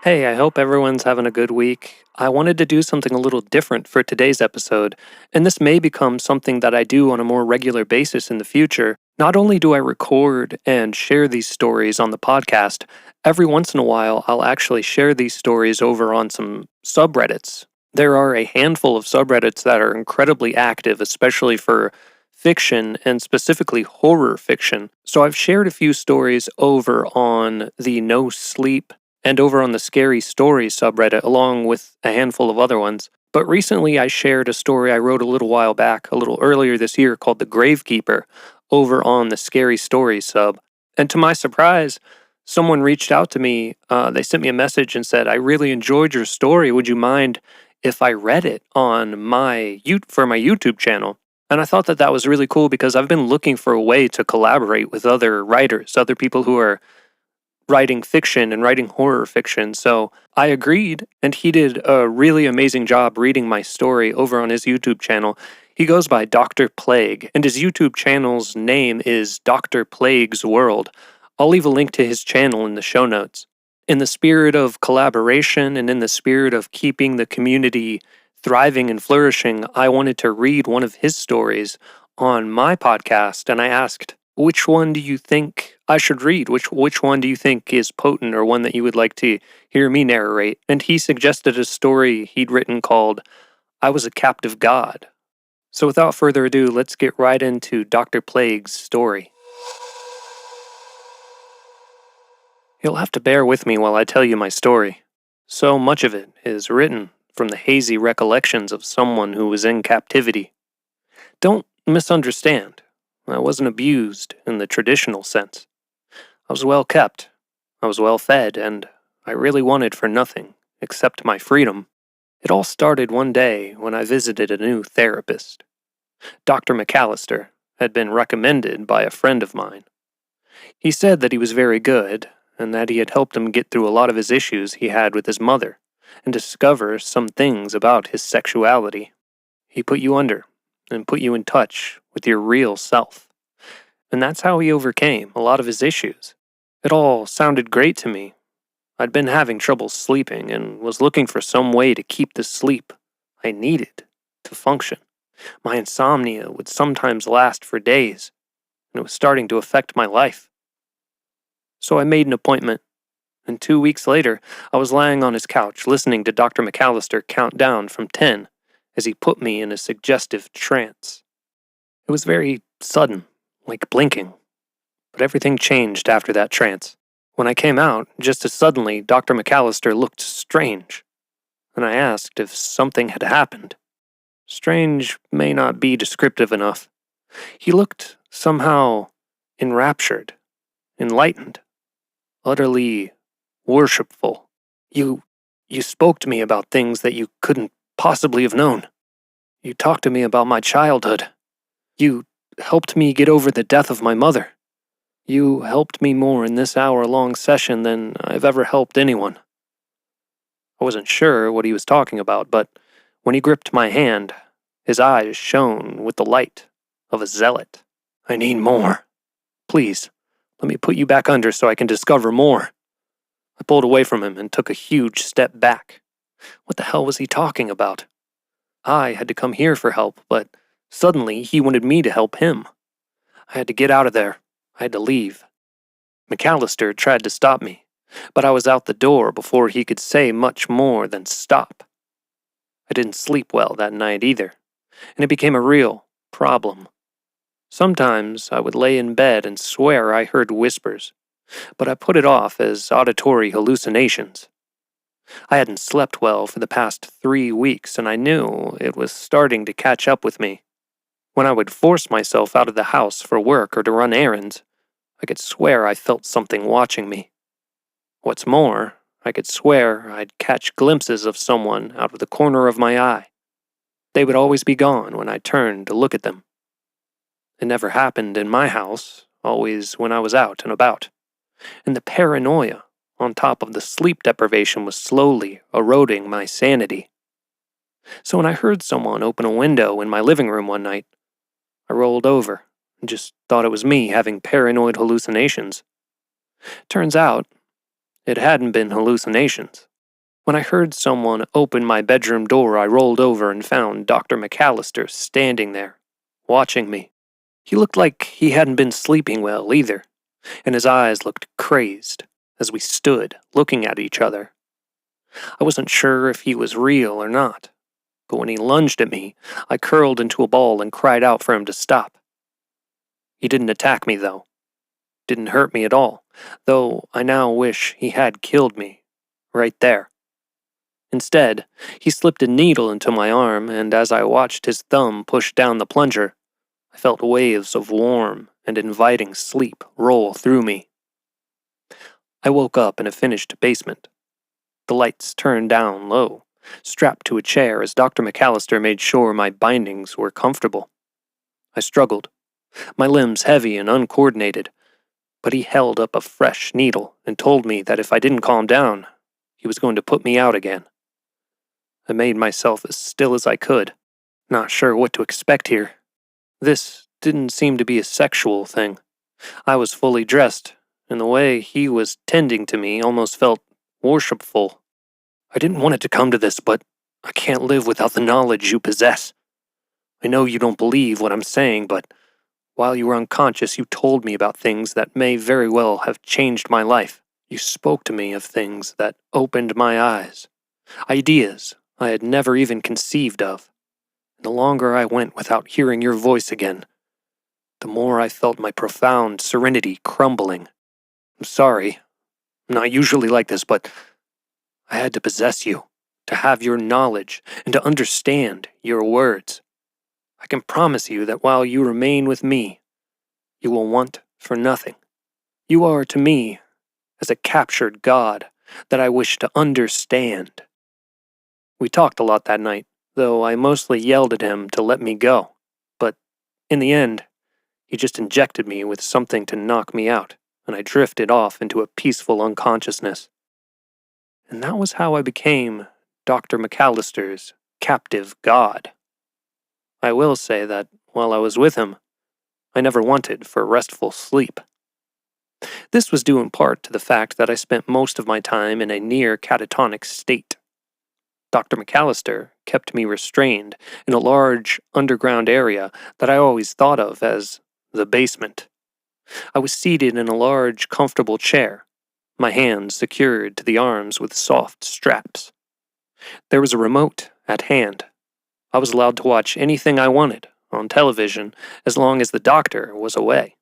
Hey, I hope everyone's having a good week. I wanted to do something a little different for today's episode, and this may become something that I do on a more regular basis in the future. Not only do I record and share these stories on the podcast, every once in a while I'll actually share these stories over on some subreddits. There are a handful of subreddits that are incredibly active, especially for fiction and specifically horror fiction. So I've shared a few stories over on the No Sleep and over on the Scary Stories subreddit, along with a handful of other ones. But recently I shared a story I wrote a little while back, a little earlier this year, called The Gravekeeper, over on the Scary Stories sub. And to my surprise, someone reached out to me. They sent me a message and said, "I really enjoyed your story. Would you mind if I read it on for my YouTube channel?" And I thought that that was really cool because I've been looking for a way to collaborate with other writers, other people who are writing fiction and writing horror fiction. So I agreed, and he did a really amazing job reading my story over on his YouTube channel. He goes by Dr. Plague, and his YouTube channel's name is Dr. Plague's World. I'll leave a link to his channel in the show notes. In the spirit of collaboration and in the spirit of keeping the community thriving and flourishing, I wanted to read one of his stories on my podcast, and I asked, which one do you think I should read? Which one do you think is potent, or one that you would like to hear me narrate? And he suggested a story he'd written called I Was a Captive God. So without further ado, let's get right into Dr. Plague's story. You'll have to bear with me while I tell you my story. So much of it is written from the hazy recollections of someone who was in captivity. Don't misunderstand. I wasn't abused in the traditional sense. I was well kept, I was well fed, and I really wanted for nothing except my freedom. It all started one day when I visited a new therapist. Dr. McAllister had been recommended by a friend of mine. He said that he was very good, and that he had helped him get through a lot of his issues he had with his mother, and discover some things about his sexuality. He put you under, and put you in touch with your real self. And that's how he overcame a lot of his issues. It all sounded great to me. I'd been having trouble sleeping and was looking for some way to keep the sleep I needed to function. My insomnia would sometimes last for days, and it was starting to affect my life. So I made an appointment, and 2 weeks later, I was lying on his couch listening to Dr. McAllister count down from 10 as he put me in a suggestive trance. It was very sudden, like blinking. But everything changed after that trance. When I came out, just as suddenly, Dr. McAllister looked strange, and I asked if something had happened. Strange may not be descriptive enough. He looked somehow enraptured, enlightened, utterly worshipful. You spoke to me about things that you couldn't possibly have known. You talked to me about my childhood. You helped me get over the death of my mother. You helped me more in this hour-long session than I've ever helped anyone. I wasn't sure what he was talking about, but when he gripped my hand, his eyes shone with the light of a zealot. I need more. Please, let me put you back under so I can discover more. I pulled away from him and took a huge step back. What the hell was he talking about? I had to come here for help, but suddenly he wanted me to help him. I had to get out of there. I had to leave. McAllister tried to stop me, but I was out the door before he could say much more than stop. I didn't sleep well that night either, and it became a real problem. Sometimes I would lay in bed and swear I heard whispers, but I put it off as auditory hallucinations. I hadn't slept well for the past 3 weeks, and I knew it was starting to catch up with me. When I would force myself out of the house for work or to run errands, I could swear I felt something watching me. What's more, I could swear I'd catch glimpses of someone out of the corner of my eye. They would always be gone when I turned to look at them. It never happened in my house, always when I was out and about. And the paranoia, on top of the sleep deprivation, was slowly eroding my sanity. So when I heard someone open a window in my living room one night, I rolled over and just thought it was me having paranoid hallucinations. Turns out, it hadn't been hallucinations. When I heard someone open my bedroom door, I rolled over and found Dr. McAllister standing there, watching me. He looked like he hadn't been sleeping well either, and his eyes looked crazed as we stood looking at each other. I wasn't sure if he was real or not, but when he lunged at me, I curled into a ball and cried out for him to stop. He didn't attack me, though. Didn't hurt me at all, though I now wish he had killed me, right there. Instead, he slipped a needle into my arm, and as I watched his thumb push down the plunger, I felt waves of warm and inviting sleep roll through me. I woke up in a finished basement. The lights turned down low, strapped to a chair as Dr. McAllister made sure my bindings were comfortable. I struggled, my limbs heavy and uncoordinated, but he held up a fresh needle and told me that if I didn't calm down, he was going to put me out again. I made myself as still as I could, not sure what to expect here. This didn't seem to be a sexual thing. I was fully dressed, and the way he was tending to me almost felt worshipful. I didn't want it to come to this, but I can't live without the knowledge you possess. I know you don't believe what I'm saying, but while you were unconscious, you told me about things that may very well have changed my life. You spoke to me of things that opened my eyes, ideas I had never even conceived of. And the longer I went without hearing your voice again, the more I felt my profound serenity crumbling. I'm sorry. I'm not usually like this, but I had to possess you, to have your knowledge, and to understand your words. I can promise you that while you remain with me, you will want for nothing. You are to me as a captured god that I wish to understand. We talked a lot that night, though I mostly yelled at him to let me go. But in the end, he just injected me with something to knock me out, and I drifted off into a peaceful unconsciousness. And that was how I became Dr. McAllister's captive god. I will say that while I was with him, I never wanted for restful sleep. This was due in part to the fact that I spent most of my time in a near catatonic state. Dr. McAllister kept me restrained in a large underground area that I always thought of as the basement. I was seated in a large, comfortable chair, my hands secured to the arms with soft straps. There was a remote at hand. I was allowed to watch anything I wanted on television as long as the doctor was away.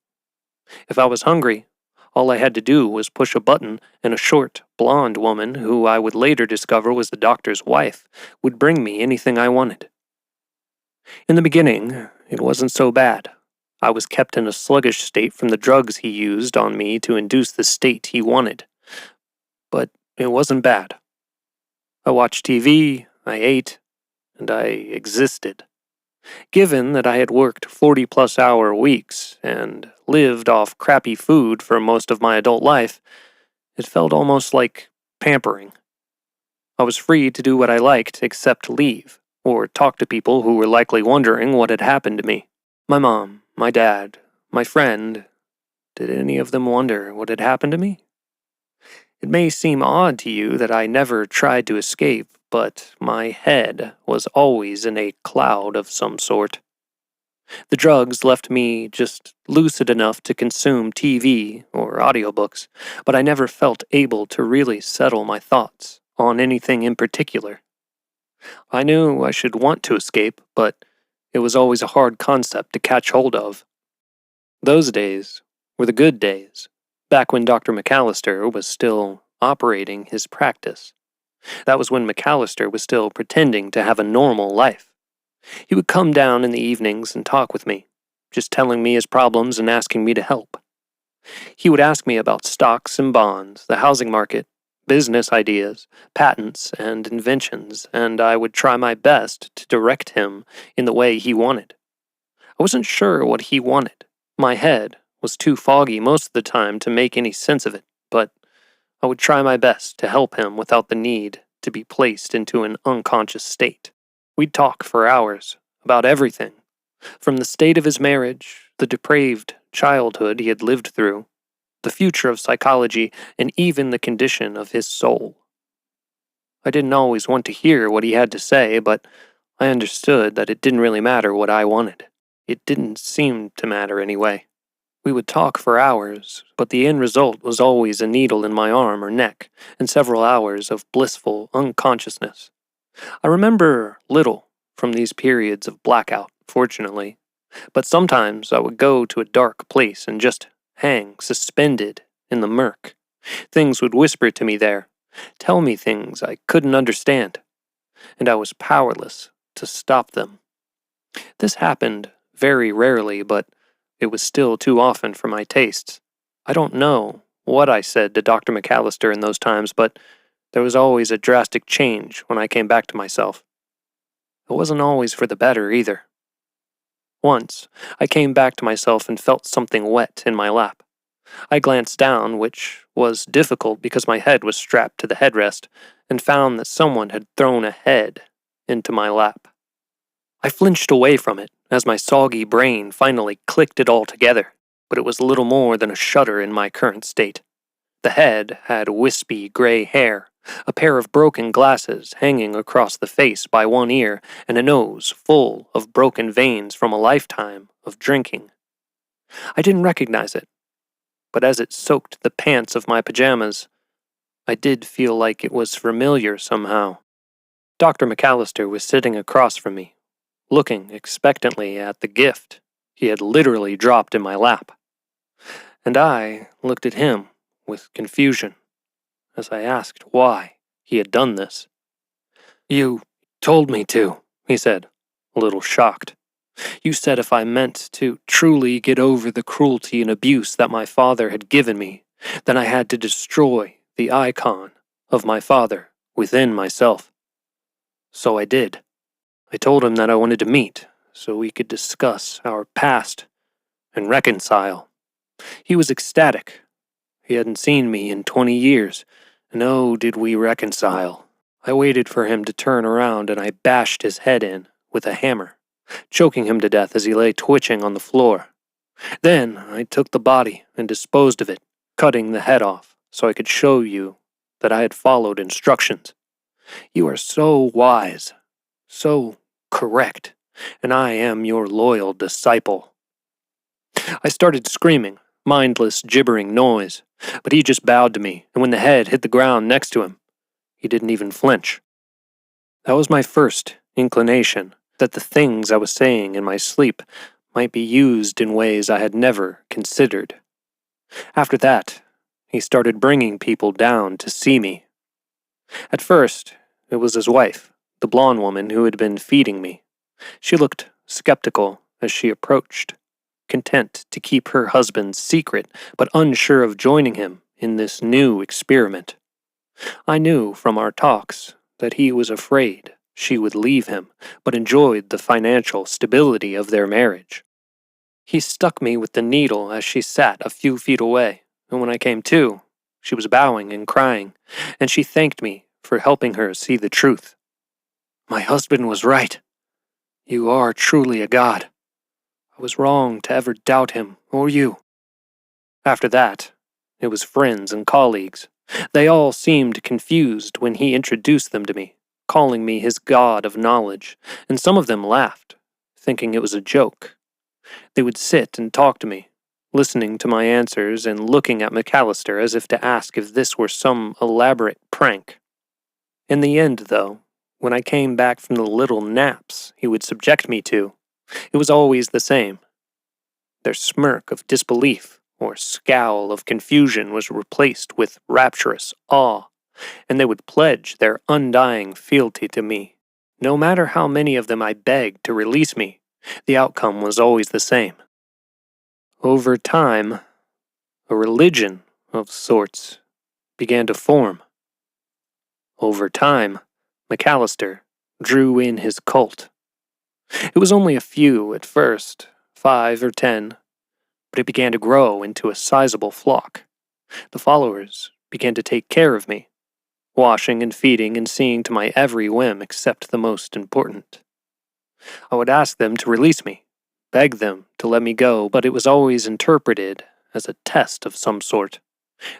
If I was hungry, all I had to do was push a button and a short, blonde woman, who I would later discover was the doctor's wife, would bring me anything I wanted. In the beginning, it wasn't so bad. I was kept in a sluggish state from the drugs he used on me to induce the state he wanted. But it wasn't bad. I watched TV, I ate, and I existed. Given that I had worked 40-plus hour weeks and lived off crappy food for most of my adult life, it felt almost like pampering. I was free to do what I liked except leave, or talk to people who were likely wondering what had happened to me. My mom, my dad, my friend, did any of them wonder what had happened to me? It may seem odd to you that I never tried to escape, but my head was always in a cloud of some sort. The drugs left me just lucid enough to consume TV or audiobooks, but I never felt able to really settle my thoughts on anything in particular. I knew I should want to escape, but it was always a hard concept to catch hold of. Those days were the good days, back when Dr. McAllister was still operating his practice. That was when McAllister was still pretending to have a normal life. He would come down in the evenings and talk with me, just telling me his problems and asking me to help. He would ask me about stocks and bonds, the housing market, business ideas, patents, and inventions, and I would try my best to direct him in the way he wanted. I wasn't sure what he wanted. My head was too foggy most of the time to make any sense of it, but I would try my best to help him without the need to be placed into an unconscious state. We'd talk for hours about everything, from the state of his marriage, the depraved childhood he had lived through, the future of psychology, and even the condition of his soul. I didn't always want to hear what he had to say, but I understood that it didn't really matter what I wanted. It didn't seem to matter anyway. We would talk for hours, but the end result was always a needle in my arm or neck, and several hours of blissful unconsciousness. I remember little from these periods of blackout, fortunately, but sometimes I would go to a dark place and just hang suspended in the murk. Things would whisper to me there, tell me things I couldn't understand, and I was powerless to stop them. This happened very rarely, but it was still too often for my tastes. I don't know what I said to Dr. McAllister in those times, but there was always a drastic change when I came back to myself. It wasn't always for the better either. Once, I came back to myself and felt something wet in my lap. I glanced down, which was difficult because my head was strapped to the headrest, and found that someone had thrown a head into my lap. I flinched away from it as my soggy brain finally clicked it all together, but it was little more than a shudder in my current state. The head had wispy gray hair, a pair of broken glasses hanging across the face by one ear, and a nose full of broken veins from a lifetime of drinking. I didn't recognize it, but as it soaked the pants of my pajamas, I did feel like it was familiar somehow. Dr. McAllister was sitting across from me, looking expectantly at the gift he had literally dropped in my lap. And I looked at him with confusion as I asked why he had done this. "You told me to," he said, a little shocked. "You said if I meant to truly get over the cruelty and abuse that my father had given me, then I had to destroy the icon of my father within myself. So I did. I told him that I wanted to meet so we could discuss our past and reconcile. He was ecstatic. He hadn't seen me in 20 years, and oh, did we reconcile. I waited for him to turn around and I bashed his head in with a hammer, choking him to death as he lay twitching on the floor. Then I took the body and disposed of it, cutting the head off so I could show you that I had followed instructions. You are so wise, so correct, and I am your loyal disciple." I started screaming, mindless, gibbering noise, but he just bowed to me, and when the head hit the ground next to him, he didn't even flinch. That was my first inclination that the things I was saying in my sleep might be used in ways I had never considered. After that, he started bringing people down to see me. At first, it was his wife, the blonde woman who had been feeding me. She looked skeptical as she approached, content to keep her husband's secret, but unsure of joining him in this new experiment. I knew from our talks that he was afraid she would leave him, but enjoyed the financial stability of their marriage. He stuck me with the needle as she sat a few feet away, and when I came to, she was bowing and crying, and she thanked me for helping her see the truth. "My husband was right. You are truly a god. I was wrong to ever doubt him or you." After that, it was friends and colleagues. They all seemed confused when he introduced them to me, calling me his god of knowledge, and some of them laughed, thinking it was a joke. They would sit and talk to me, listening to my answers and looking at McAllister as if to ask if this were some elaborate prank. In the end, though, when I came back from the little naps he would subject me to, it was always the same. Their smirk of disbelief or scowl of confusion was replaced with rapturous awe, and they would pledge their undying fealty to me. No matter how many of them I begged to release me, the outcome was always the same. Over time, a religion of sorts began to form. Over time, McAllister drew in his cult. It was only a few at first, 5 or 10, but it began to grow into a sizable flock. The followers began to take care of me, washing and feeding and seeing to my every whim except the most important. I would ask them to release me, beg them to let me go, but it was always interpreted as a test of some sort.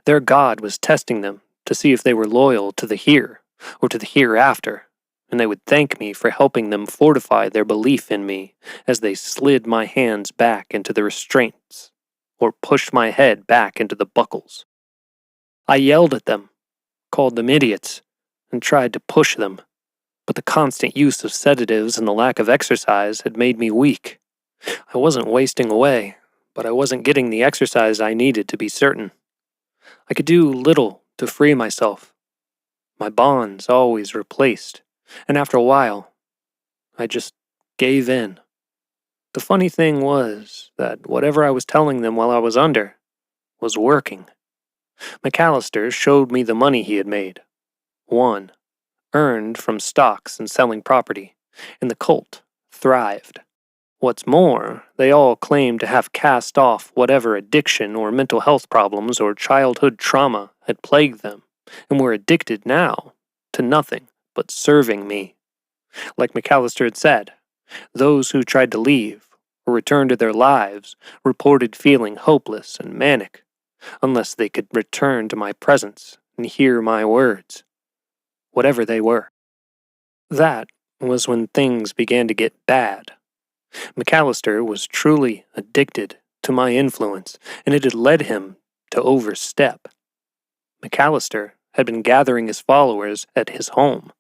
Their god was testing them to see if they were loyal to the here or to the hereafter, and they would thank me for helping them fortify their belief in me as they slid my hands back into the restraints or pushed my head back into the buckles. I yelled at them, called them idiots, and tried to push them, but the constant use of sedatives and the lack of exercise had made me weak. I wasn't wasting away, but I wasn't getting the exercise I needed to be certain. I could do little to free myself. My bonds always replaced, and after a while, I just gave in. The funny thing was that whatever I was telling them while I was under was working. McAllister showed me the money he had made. One, earned from stocks and selling property, and the cult thrived. What's more, they all claimed to have cast off whatever addiction or mental health problems or childhood trauma had plagued them, and were addicted now to nothing but serving me. Like McAllister had said, those who tried to leave or return to their lives reported feeling hopeless and manic, unless they could return to my presence and hear my words, whatever they were. That was when things began to get bad. McAllister was truly addicted to my influence, and it had led him to overstep. McAllister had been gathering his followers at his home,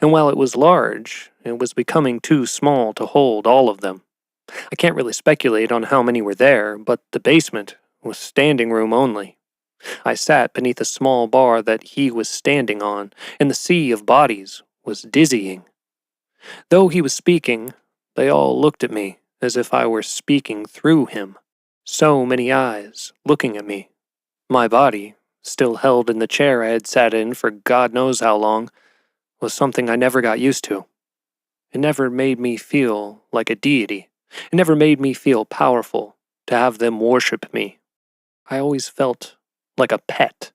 and while it was large, it was becoming too small to hold all of them. I can't really speculate on how many were there, but the basement was standing room only. I sat beneath a small bar that he was standing on, and the sea of bodies was dizzying. Though he was speaking, they all looked at me as if I were speaking through him. So many eyes looking at me. My body, still held in the chair I had sat in for God knows how long, was something I never got used to. It never made me feel like a deity. It never made me feel powerful to have them worship me. I always felt like a pet.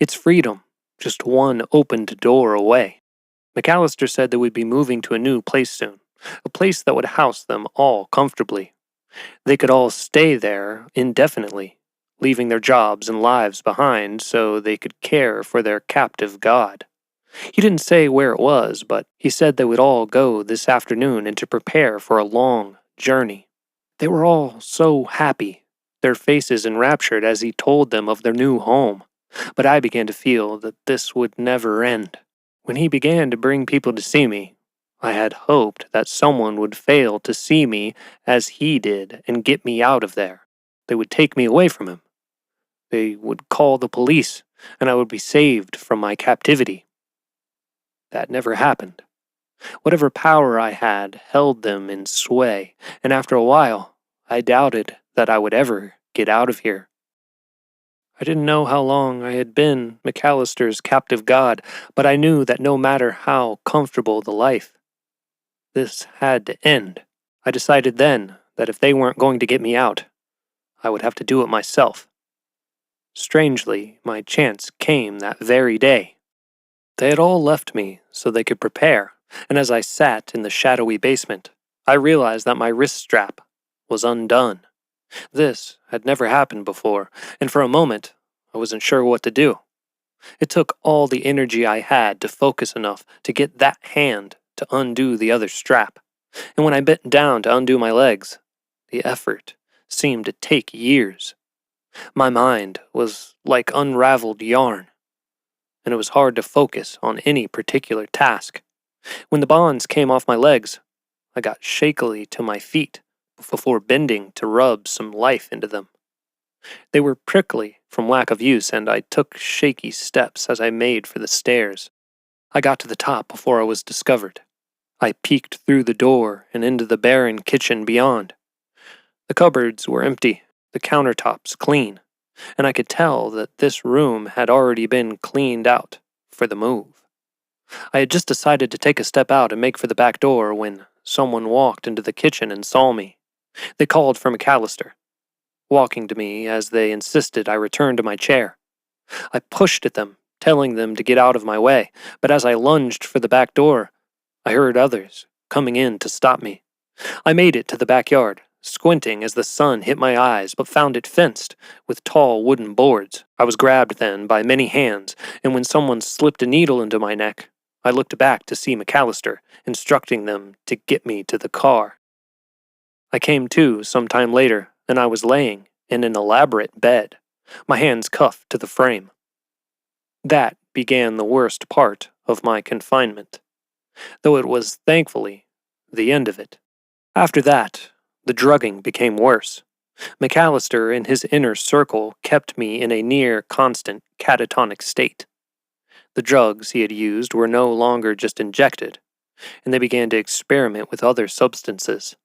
Its freedom, just one opened door away. McAllister said they would be moving to a new place soon, a place that would house them all comfortably. They could all stay there indefinitely, leaving their jobs and lives behind so they could care for their captive god. He didn't say where it was, but he said they would all go this afternoon and to prepare for a long journey. They were all so happy, their faces enraptured as he told them of their new home, but I began to feel that this would never end. When he began to bring people to see me, I had hoped that someone would fail to see me as he did and get me out of there. They would take me away from him. They would call the police, and I would be saved from my captivity. That never happened. Whatever power I had held them in sway, and after a while, I doubted that I would ever get out of here. I didn't know how long I had been McAllister's captive god, but I knew that no matter how comfortable the life, this had to end. I decided then that if they weren't going to get me out, I would have to do it myself. Strangely, my chance came that very day. They had all left me so they could prepare, and as I sat in the shadowy basement, I realized that my wrist strap was undone. This had never happened before, and for a moment, I wasn't sure what to do. It took all the energy I had to focus enough to get that hand to undo the other strap, and when I bent down to undo my legs, the effort seemed to take years. My mind was like unraveled yarn, and it was hard to focus on any particular task. When the bonds came off my legs, I got shakily to my feet before bending to rub some life into them. They were prickly from lack of use, and I took shaky steps as I made for the stairs. I got to the top before I was discovered. I peeked through the door and into the barren kitchen beyond. The cupboards were empty, the countertops clean, and I could tell that this room had already been cleaned out for the move. I had just decided to take a step out and make for the back door when someone walked into the kitchen and saw me. They called for McAllister. Walking to me as they insisted I return to my chair. I pushed at them, telling them to get out of my way, but as I lunged for the back door, I heard others coming in to stop me. I made it to the backyard, squinting as the sun hit my eyes, but found it fenced with tall wooden boards. I was grabbed then by many hands, and when someone slipped a needle into my neck, I looked back to see McAllister instructing them to get me to the car. I came to some time later, and I was laying in an elaborate bed, my hands cuffed to the frame. That began the worst part of my confinement, though it was, thankfully, the end of it. After that, the drugging became worse. McAllister and his inner circle kept me in a near constant catatonic state. The drugs he had used were no longer just injected, and they began to experiment with other substances.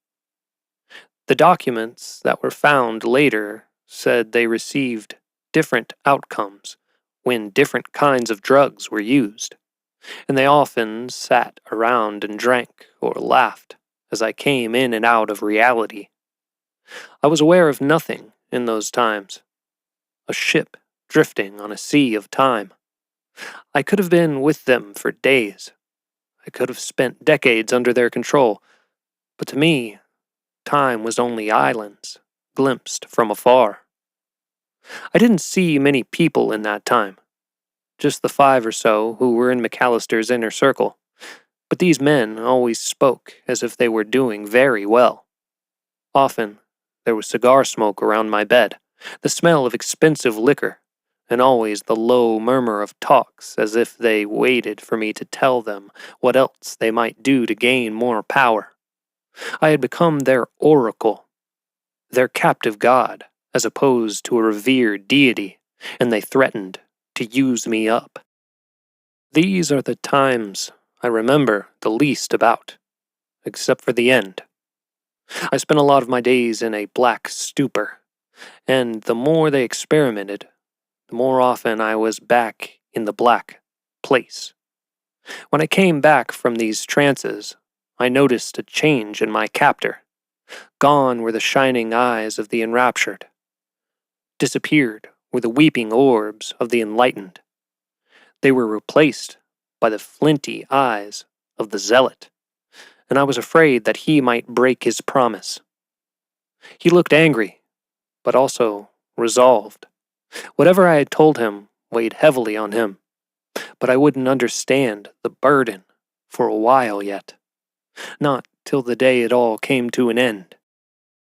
The documents that were found later said they received different outcomes when different kinds of drugs were used, and they often sat around and drank or laughed as I came in and out of reality. I was aware of nothing in those times. A ship drifting on a sea of time. I could have been with them for days. I could have spent decades under their control, but to me, time was only islands, glimpsed from afar. I didn't see many people in that time, just the 5 or so who were in McAllister's inner circle, but these men always spoke as if they were doing very well. Often, there was cigar smoke around my bed, the smell of expensive liquor, and always the low murmur of talks as if they waited for me to tell them what else they might do to gain more power. I had become their oracle, their captive god, as opposed to a revered deity, and they threatened to use me up. These are the times I remember the least about, except for the end. I spent a lot of my days in a black stupor, and the more they experimented, the more often I was back in the black place. When I came back from these trances, I noticed a change in my captor. Gone were the shining eyes of the enraptured. Disappeared were the weeping orbs of the enlightened. They were replaced by the flinty eyes of the zealot, and I was afraid that he might break his promise. He looked angry, but also resolved. Whatever I had told him weighed heavily on him, but I wouldn't understand the burden for a while yet. Not till the day it all came to an end.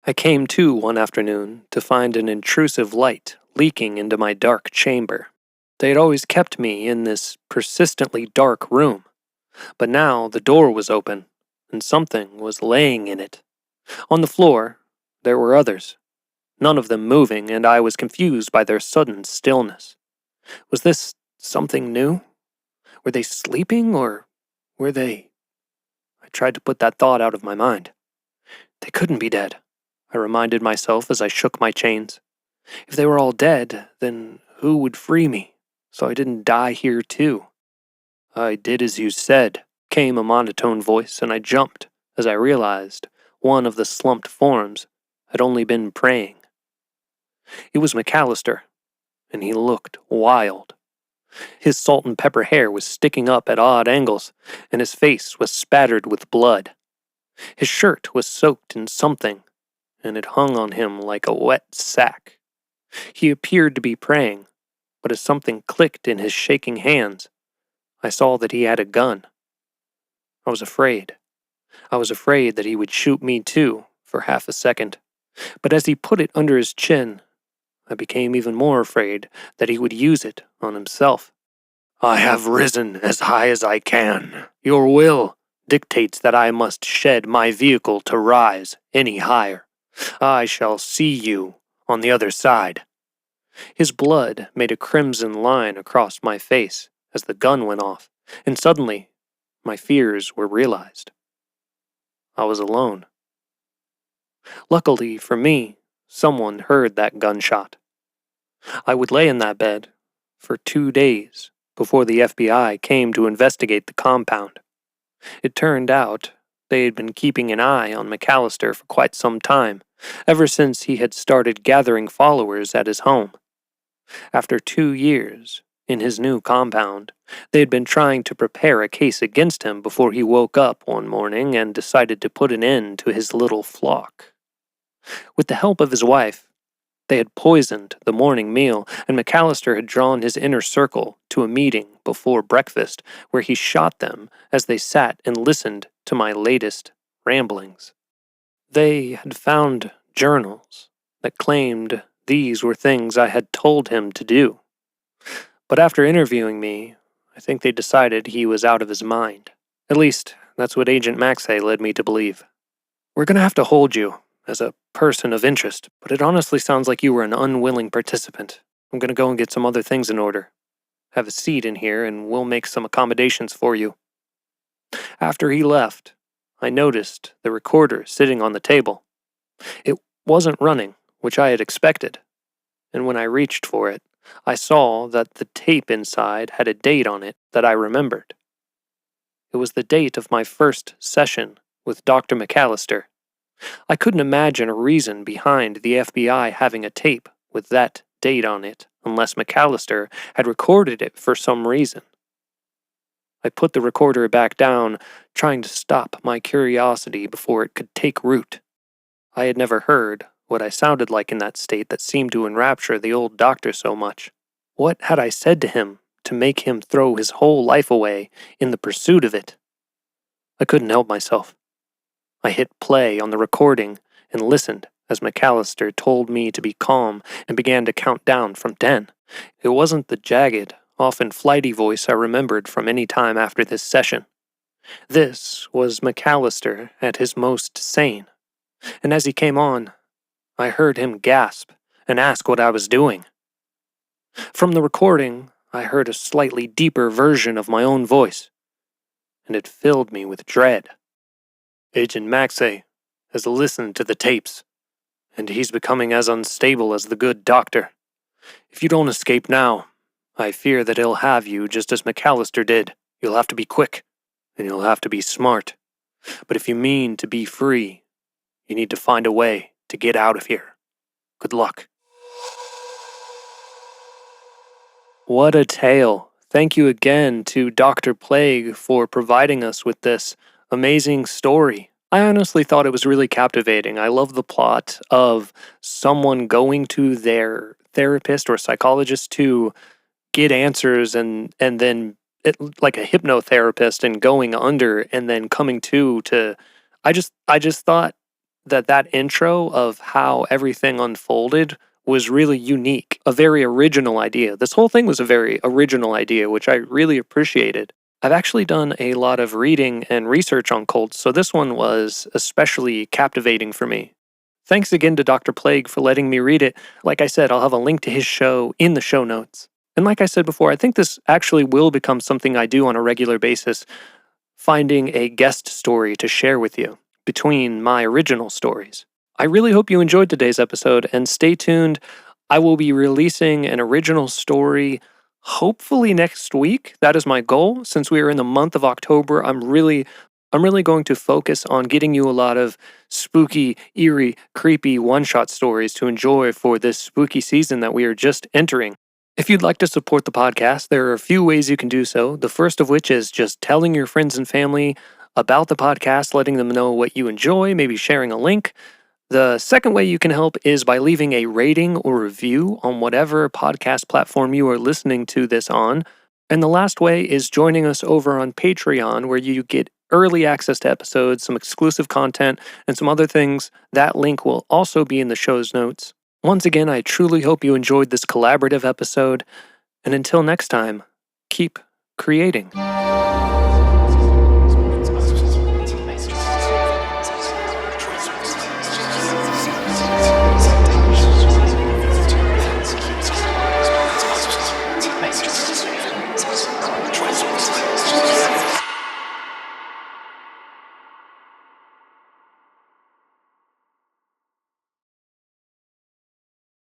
I came to one afternoon to find an intrusive light leaking into my dark chamber. They had always kept me in this persistently dark room, but now the door was open, and something was laying in it. On the floor, there were others, none of them moving, and I was confused by their sudden stillness. Was this something new? Were they sleeping, or were they... I tried to put that thought out of my mind. They couldn't be dead, I reminded myself as I shook my chains. If they were all dead, then who would free me, so I didn't die here too? I did as you said, came a monotone voice, and I jumped as I realized one of the slumped forms had only been praying. It was McAllister, and he looked wild. His salt and pepper hair was sticking up at odd angles, and his face was spattered with blood. His shirt was soaked in something, and it hung on him like a wet sack. He appeared to be praying, but as something clicked in his shaking hands, I saw that he had a gun. I was afraid. I was afraid that he would shoot me too, for half a second. But as he put it under his chin, I became even more afraid that he would use it on himself. I have risen as high as I can. Your will dictates that I must shed my vehicle to rise any higher. I shall see you on the other side. His blood made a crimson line across my face as the gun went off, and suddenly my fears were realized. I was alone. Luckily for me, someone heard that gunshot. I would lay in that bed for 2 days before the FBI came to investigate the compound. It turned out they had been keeping an eye on McAllister for quite some time, ever since he had started gathering followers at his home. After 2 years in his new compound, they had been trying to prepare a case against him before he woke up one morning and decided to put an end to his little flock. With the help of his wife, They had poisoned the morning meal, and McAllister had drawn his inner circle to a meeting before breakfast where he shot them as they sat and listened to my latest ramblings. They had found journals that claimed these were things I had told him to do. But after interviewing me, I think they decided he was out of his mind. At least, that's what Agent Maxey led me to believe. We're gonna have to hold you as a person of interest, but it honestly sounds like you were an unwilling participant. I'm gonna go and get some other things in order. Have a seat in here and we'll make some accommodations for you. After he left, I noticed the recorder sitting on the table. It wasn't running, which I had expected, and when I reached for it, I saw that the tape inside had a date on it that I remembered. It was the date of my first session with Dr. McAllister. I couldn't imagine a reason behind the FBI having a tape with that date on it unless McAllister had recorded it for some reason. I put the recorder back down, trying to stop my curiosity before it could take root. I had never heard what I sounded like in that state that seemed to enrapture the old doctor so much. What had I said to him to make him throw his whole life away in the pursuit of it? I couldn't help myself. I hit play on the recording and listened as McAllister told me to be calm and began to count down from 10. It wasn't the jagged, often flighty voice I remembered from any time after this session. This was McAllister at his most sane, and as he came on, I heard him gasp and ask what I was doing. From the recording, I heard a slightly deeper version of my own voice, and it filled me with dread. Agent Maxey has listened to the tapes, and he's becoming as unstable as the good doctor. If you don't escape now, I fear that he'll have you just as McAllister did. You'll have to be quick, and you'll have to be smart. But if you mean to be free, you need to find a way to get out of here. Good luck. What a tale. Thank you again to Dr. Plague for providing us with this amazing story. I honestly thought it was really captivating. I love the plot of someone going to their therapist or psychologist to get answers and then like a hypnotherapist and going under and then coming to I just thought that intro of how everything unfolded was really unique, a very original idea. This whole thing was a very original idea, which I really appreciated. I've actually done a lot of reading and research on cults, so this one was especially captivating for me. Thanks again to Dr. Plague for letting me read it. Like I said, I'll have a link to his show in the show notes. And like I said before, I think this actually will become something I do on a regular basis, finding a guest story to share with you between my original stories. I really hope you enjoyed today's episode, and stay tuned. I will be releasing an original story hopefully next week. That is my goal. Since we are in the month of October, I'm really going to focus on getting you a lot of spooky, eerie, creepy one-shot stories to enjoy for this spooky season that we are just entering. If you'd like to support the podcast, there are a few ways you can do so. The first of which is just telling your friends and family about the podcast, letting them know what you enjoy, maybe sharing a link. The second way you can help is by leaving a rating or review on whatever podcast platform you are listening to this on. And the last way is joining us over on Patreon, where you get early access to episodes, some exclusive content, and some other things. That link will also be in the show's notes. Once again, I truly hope you enjoyed this collaborative episode. And until next time, keep creating.